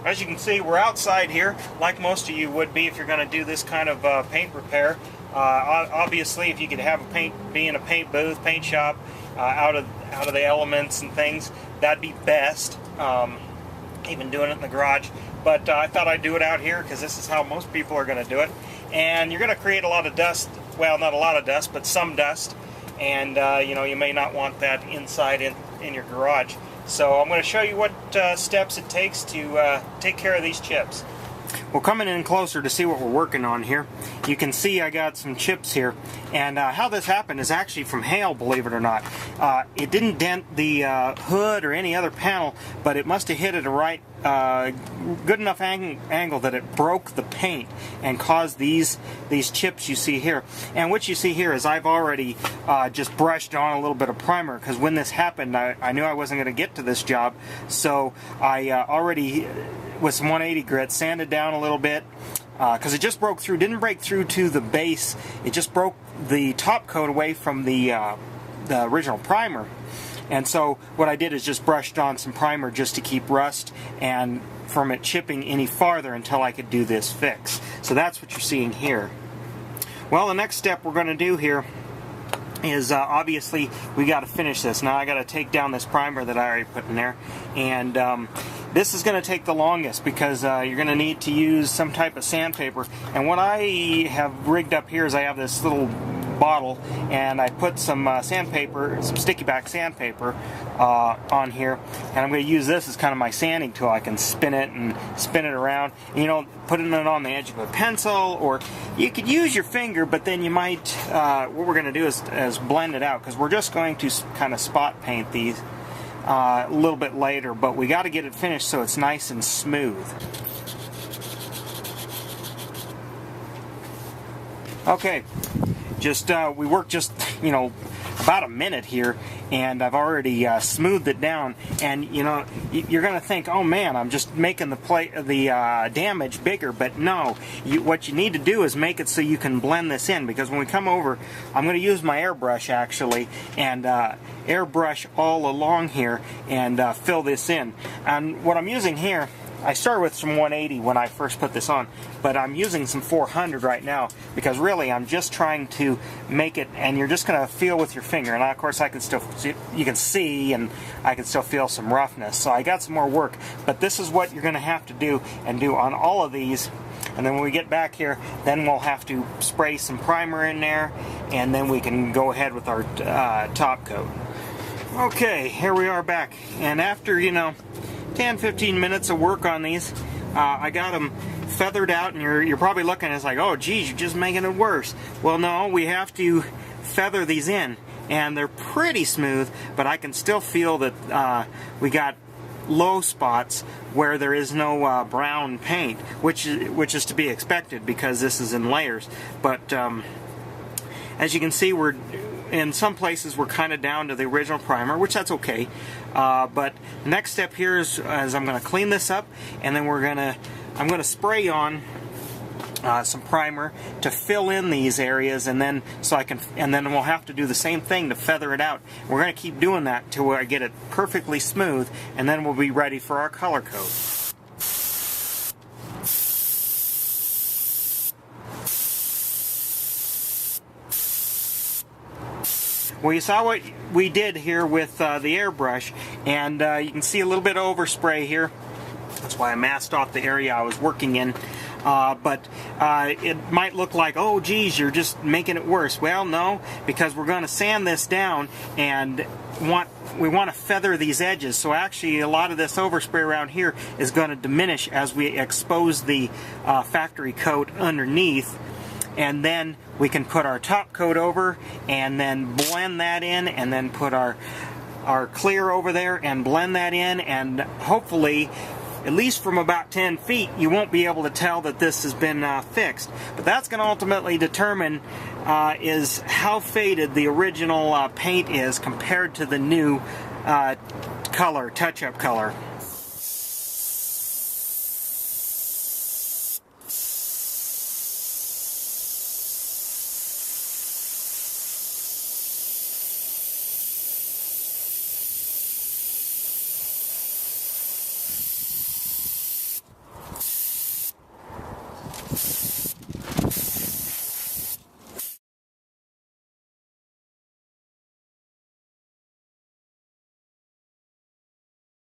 As you can see, we're outside here, like most of you would be if you're going to do this kind of paint repair. Obviously, if you could have be in a paint booth, paint shop, out of the elements and things, that'd be best. Even doing it in the garage, but I thought I'd do it out here because this is how most people are going to do it. And you're going to create a lot of dust. Well, not a lot of dust, but some dust. And you know, you may not want that inside in your garage. So I'm going to show you what steps it takes to take care of these chips. Well, coming in closer to see what we're working on here, you can see I got some chips here. And how this happened is actually from hail, believe it or not. It didn't dent the hood or any other panel, but it must have hit at a right, good enough angle that it broke the paint and caused these chips you see here. And what you see here is I've already just brushed on a little bit of primer, because when this happened, I knew I wasn't going to get to this job. So I already, with some 180 grit, sanded down a little bit, because it just broke through. Didn't break through to the base. It just broke the top coat away from the original primer. And so what I did is just brushed on some primer just to keep rust and from it chipping any farther until I could do this fix. So that's what you're seeing here. Well, the next step we're going to do here is obviously we got to finish this. Now I got to take down this primer that I already put in there, and this is going to take the longest because you're going to need to use some type of sandpaper. And what I have rigged up here is I have this little bottle, and I put some sandpaper, some sticky back sandpaper on here, and I'm going to use this as kind of my sanding tool. I can spin it around, and, you know, putting it on the edge of a pencil, or you could use your finger, but then you might, what we're going to do is blend it out, because we're just going to kind of spot paint these a little bit later, but we got to get it finished so it's nice and smooth. Okay, we worked just, you know, about a minute here, and I've already smoothed it down. And you know, you're going to think, oh man, I'm just making the damage bigger, but no. What you need to do is make it so you can blend this in, because when we come over, I'm going to use my airbrush actually, and airbrush all along here and fill this in. And what I'm using here, I started with some 180 when I first put this on, but I'm using some 400 right now, because really I'm just trying to make it, and you're just going to feel with your finger. And of course I can still, you can see, and I can still feel some roughness. So I got some more work, but this is what you're going to have to do on all of these. And then when we get back here, then we'll have to spray some primer in there, and then we can go ahead with our top coat. Okay, here we are back, and after, you know, 10-15 minutes of work on these, I got them feathered out, and you're probably looking at it like, oh geez, you're just making it worse. Well, no, we have to feather these in, and they're pretty smooth, but I can still feel that we got low spots where there is no brown paint, which is to be expected because this is in layers. But as you can see, in some places we're kind of down to the original primer, which that's okay. But the next step here is I'm going to clean this up, and then I'm going to spray on some primer to fill in these areas, and then we'll have to do the same thing to feather it out. We're going to keep doing that till I get it perfectly smooth, and then we'll be ready for our color coat. Well, you saw what we did here with the airbrush, and you can see a little bit of overspray here. That's why I masked off the area I was working in. But it might look like, oh geez, you're just making it worse. Well, no, because we're going to sand this down, and we want to feather these edges. So actually a lot of this overspray around here is going to diminish as we expose the factory coat underneath. And then we can put our top coat over and then blend that in, and then put our clear over there and blend that in, and hopefully at least from about 10 feet you won't be able to tell that this has been fixed. But that's going to ultimately determine is how faded the original paint is compared to the new color, touch-up color.